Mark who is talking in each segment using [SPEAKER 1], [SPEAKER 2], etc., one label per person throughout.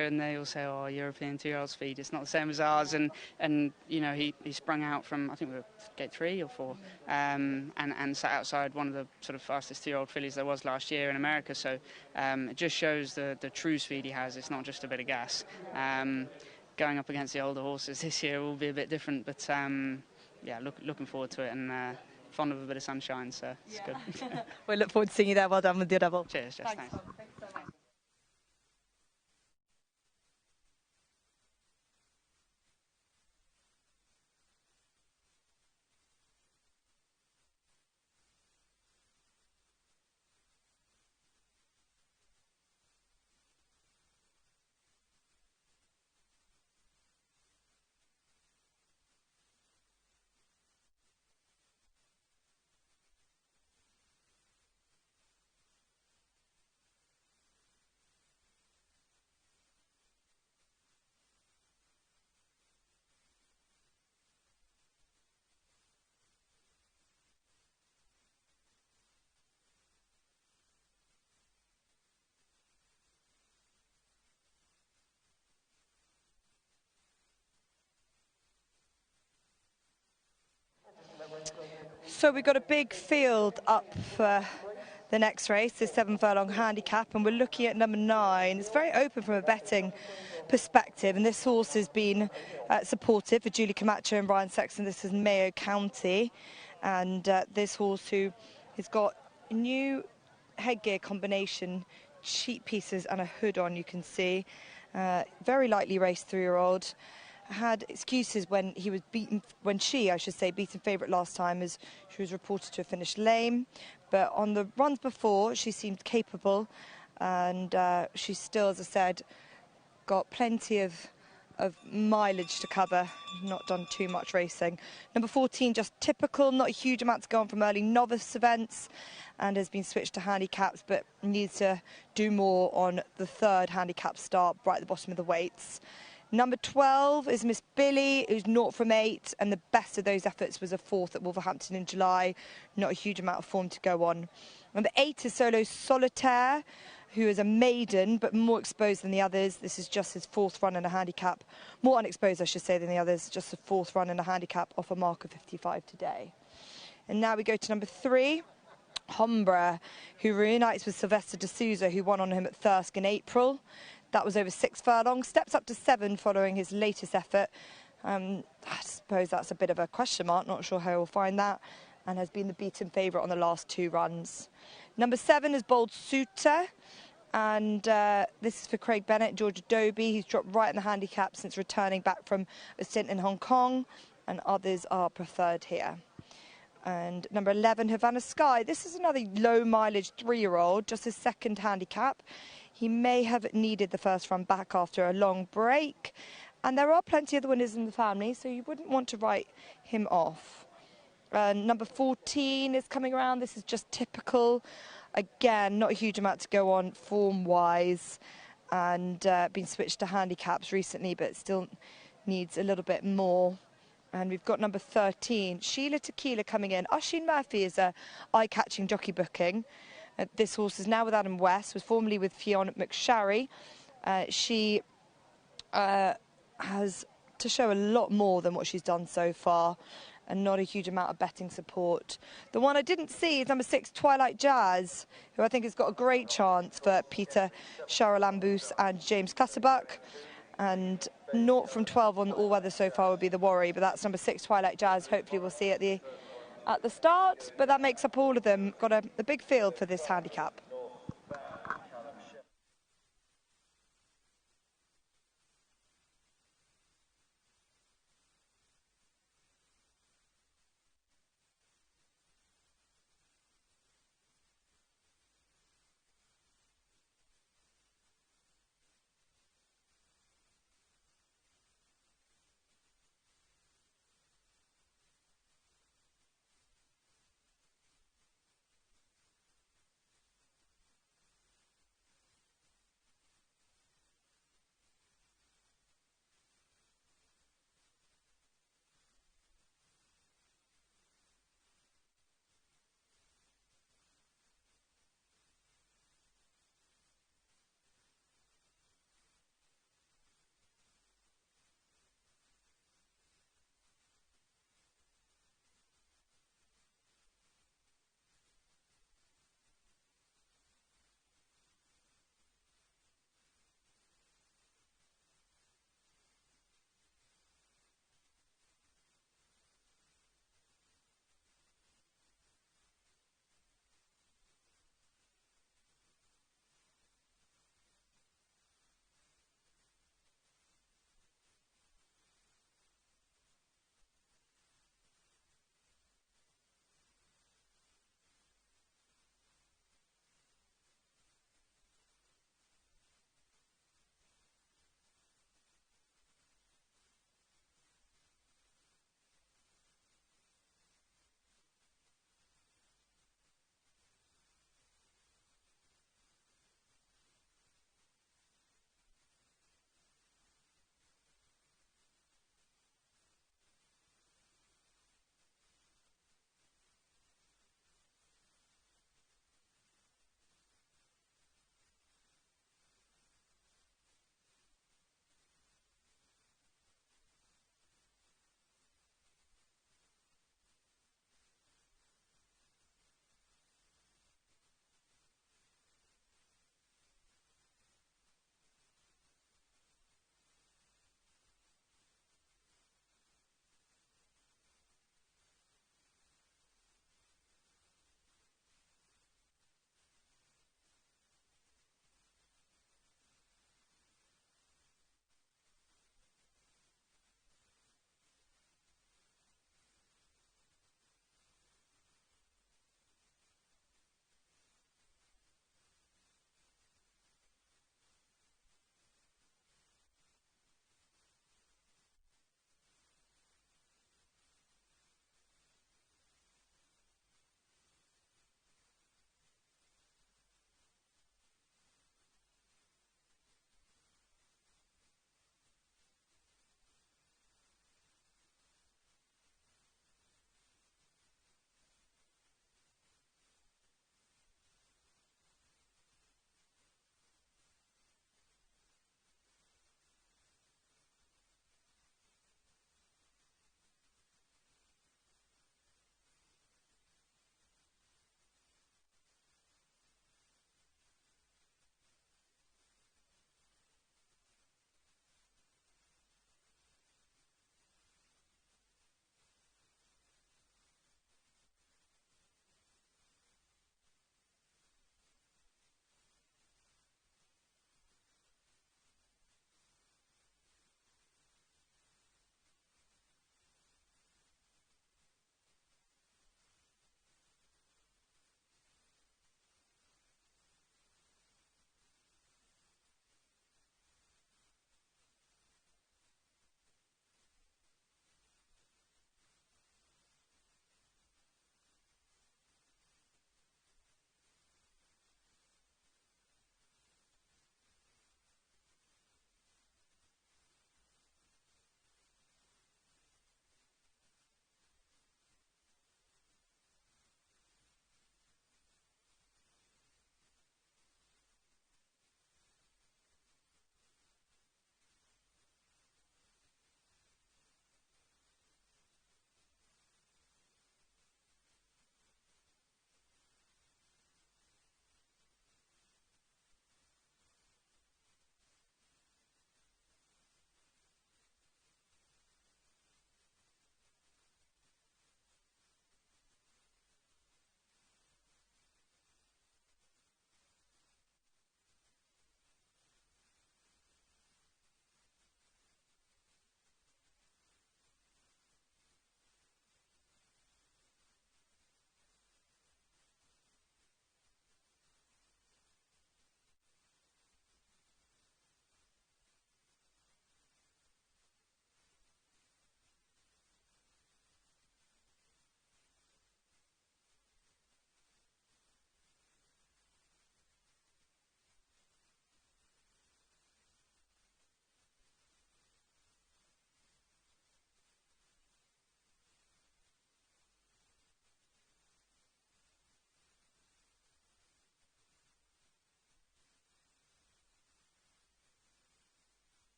[SPEAKER 1] and they all say, "Oh, European 2-year-old speed, it's not the same as ours." And you know, he sprung out from, I think we were gate 3 or 4, and sat outside one of the sort of fastest 2-year-old fillies there was last year in America. So it just shows the true speed he has. It's not just a bit of gas. Going up against the older horses this year will be a bit different, but yeah, looking forward to it, and fond of a bit of sunshine, so it's good.
[SPEAKER 2] We look forward to seeing you there. Well done with your double.
[SPEAKER 1] Cheers, Jess. Thanks.
[SPEAKER 2] So we've got a big field up for the next race, this 7 furlong handicap, and we're looking at number 9. It's very open from a betting perspective, and this horse has been supportive for Julie Camacho and Brian Sexton. This is Mayo County, and this horse who has got a new headgear combination, cheek pieces and a hood on, you can see. Very lightly raced 3-year-old. Had excuses when he was beaten, when she, I should say, beaten favourite last time, as she was reported to have finished lame. But on the runs before, she seemed capable, and she's still, as I said, got plenty of mileage to cover, not done too much racing. Number 14, just typical, not a huge amount to go on from early novice events, and has been switched to handicaps, but needs to do more on the 3rd handicap start, right at the bottom of the weights. Number 12 is Miss Billy, who's 0 from 8, and the best of those efforts was a 4th at Wolverhampton in July. Not a huge amount of form to go on. Number 8 is Solo Solitaire, who is a maiden, but more exposed than the others. This is just his 4th run in a handicap. More unexposed, I should say, than the others. Just a 4th run in a handicap off a mark of 55 today. And now we go to number 3. Hombra, who reunites with Sylvester de Souza, who won on him at Thirsk in April. That was over 6 furlongs, steps up to 7 following his latest effort. I suppose that's a bit of a question mark, not sure how he'll find that, and has been the beaten favourite on the last 2 runs. Number 7 is Bold Suitor, and this is for Craig Bennett, George Adobe. He's dropped right in the handicap since returning back from a stint in Hong Kong, and others are preferred here. And number 11, Havana Sky. This is another low mileage 3-year-old, just his 2nd handicap. He may have needed the 1st run back after a long break. And there are plenty of the winners in the family, so you wouldn't want to write him off. Number 14 is coming around. This is just typical. Again, not a huge amount to go on form-wise, and been switched to handicaps recently, but still needs a little bit more. And we've got number 13, Sheila Tequila, coming in. Oisin Murphy is a eye-catching jockey booking. This horse is now with Adam West, was formerly with Fionn McSharry. She has to show a lot more than what she's done so far, and not a huge amount of betting support. The one I didn't see is number 6, Twilight Jazz, who I think has got a great chance for Peter Charalambous and James Clutterbuck. And 0 from 12 on all weather so far would be the worry, but that's number 6, Twilight Jazz. Hopefully we'll see at the start, but that makes up all of them. Got a big field for this handicap.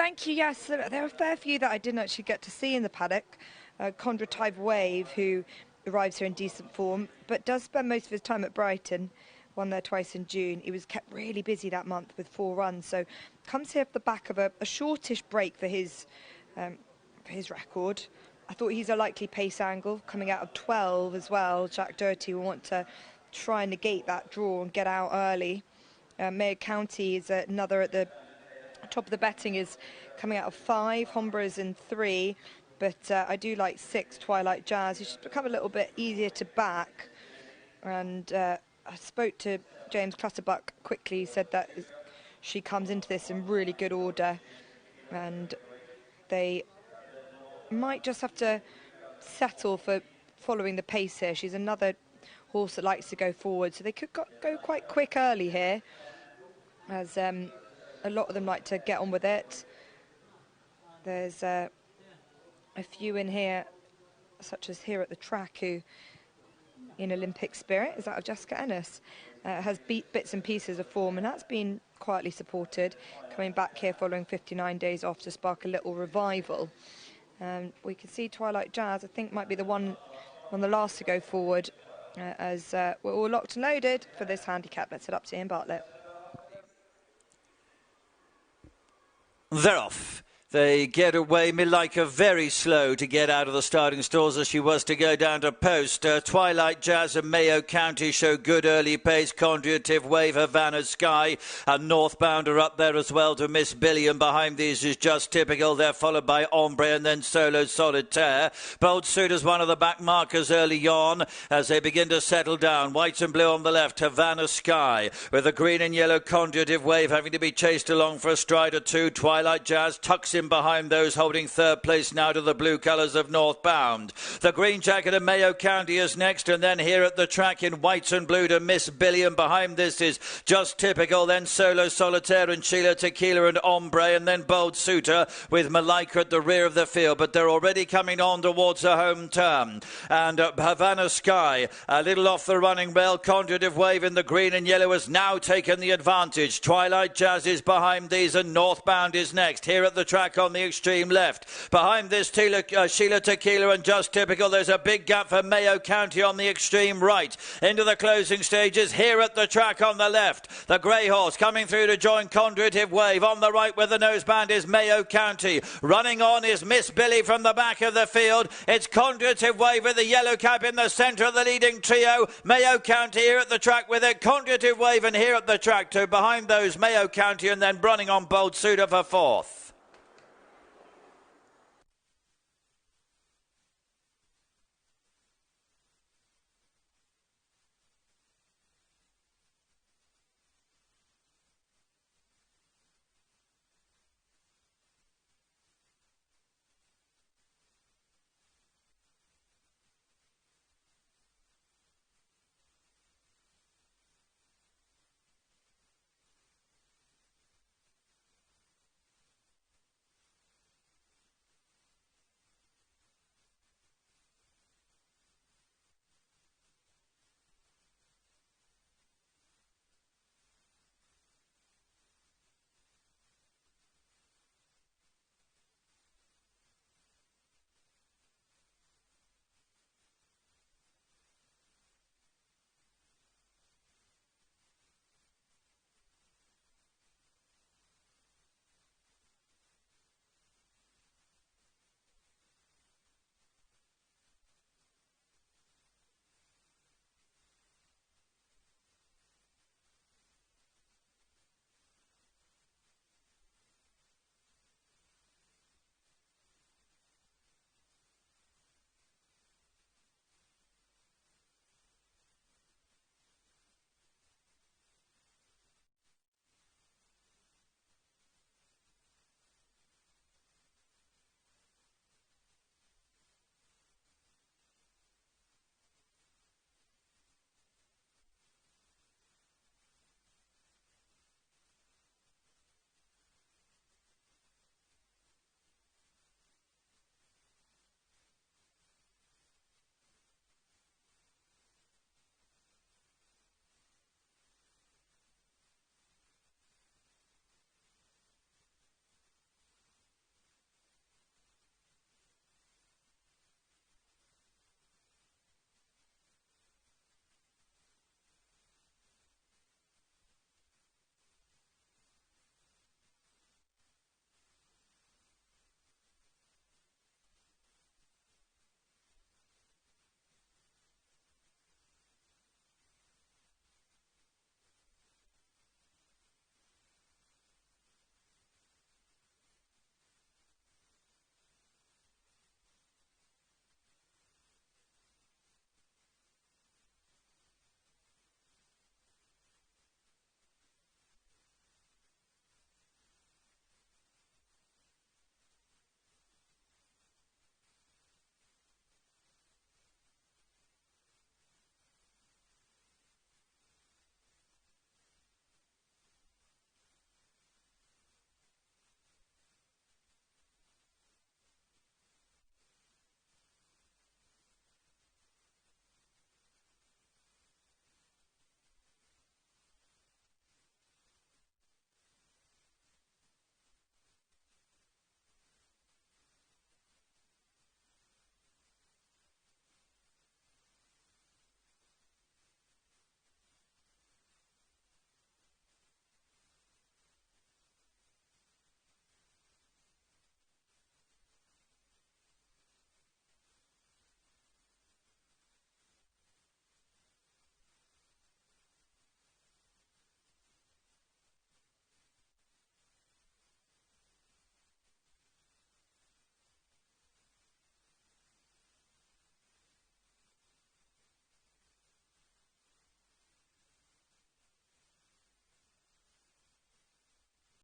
[SPEAKER 2] Thank you. Yes, there are a fair few that I didn't actually get to see in the paddock. Heerathetrack Wave, who arrives here in decent form, but does spend most of his time at Brighton. Won there twice in June. He was kept really busy that month with 4 runs, so comes here off the back of a shortish break for his record. I thought he's a likely pace angle coming out of 12 as well. Jack Doherty will want to try and negate that draw and get out early. Mayo County is another at the top of the betting, is coming out of 5. Hombra is in 3, but I do like 6, Twilight Jazz. He should become a little bit easier to back. And I spoke to James Clutterbuck quickly. He said that she comes into this in really good order, and they might just have to settle for following the pace here. She's another horse that likes to go forward, so they could go quite quick early here, as a lot of them like to get on with it. There's a few in here, such as Heerathetrack, who in Olympic spirit is out of Jessica Ennis, has bits and pieces of form, and that's been quietly supported, coming back here following 59 days off to spark a little revival. We can see Twilight Jazz, I think, might be the one on the last to go forward, as we're all locked and loaded for this handicap. Let's head up to Ian Bartlett.
[SPEAKER 3] They're off. They get away. Milika very slow to get out of the starting stalls as she was to go down to post. Twilight Jazz and Mayo County show good early pace. Conduitive Wave, Havana Sky and Northbound are up there as well to Miss Billy, and behind these is Just Typical. They're followed by Ombre and then Solo Solitaire. Bold Suit is one of the back markers early on as they begin to settle down. White and blue on the left, Havana Sky, with the green and yellow Conduitive Wave having to be chased along for a stride or two. Twilight Jazz tucks in behind those, holding third place now to the blue colours of Northbound. The green jacket of Mayo County is next, and then Heerathetrack in white and blue to Miss Billy, and behind this is Just Typical, then Solo Solitaire and Sheila Tequila and Ombre, and then Bold Suitor with Milika at the rear of the field, but they're already coming on towards the home turn. And Havana Sky a little off the running rail. Conduitive Wave in the green and yellow has now taken the advantage. Twilight Jazz is behind these, and Northbound is next. Heerathetrack on the extreme left. Behind this, Sheila Tequila and Just Typical. There's a big gap for Mayo County on the extreme right. Into the closing stages, Heerathetrack on the left. The grey horse coming through to join Conduitive Wave. On the right with the noseband is Mayo County. Running on is Miss Billy from the back of the field. It's Conduitive Wave with the yellow cap in the centre of the leading trio. Mayo County Heerathetrack with it. Conduitive Wave and Heerathetrack to behind those Mayo County, and then running on Bold Suitor for 4th.